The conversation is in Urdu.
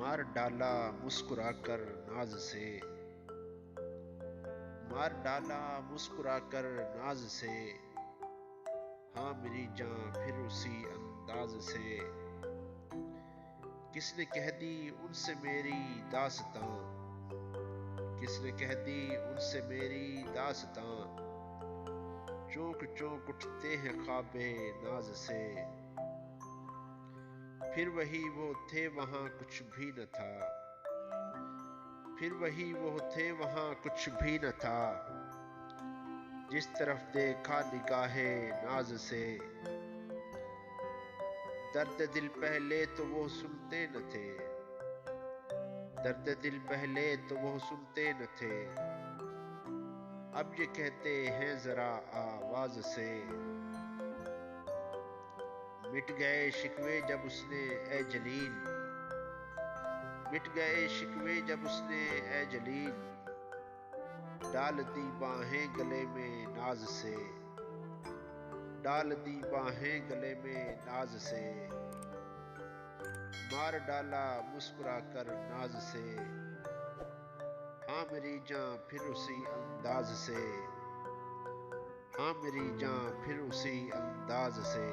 مار ڈالا مسکرا کر ناز سے، مار ڈالا مسکرا کر ناز سے، ہاں میری جاں پھر اسی انداز سے۔ کس نے کہہ دی ان سے میری داستاں، کس نے کہہ دی ان سے میری داستاں، چونک چونک اٹھتے ہیں خواب ناز سے۔ پھر وہی وہ تھے وہاں کچھ بھی نہ تھا، پھر وہی وہ تھے وہاں کچھ بھی نہ تھا، جس طرف دیکھا نگاہ ناز سے۔ درد دل پہلے تو وہ سنتے نہ تھے، درد دل پہلے تو وہ سنتے نہ تھے، اب یہ کہتے ہیں ذرا آواز سے۔ مٹ گئے شکوے جب اس نے اے جلیل، مٹ گئے شکوے جب اس نے اے جلیل، ڈال دی باہیں گلے میں ناز سے، ڈال دی باہیں گلے میں ناز سے، مار ڈالا مسکرا کر ناز سے، ہاں میری جاں پھر اسی انداز سے، ہاں میری جاں پھر اسی انداز سے۔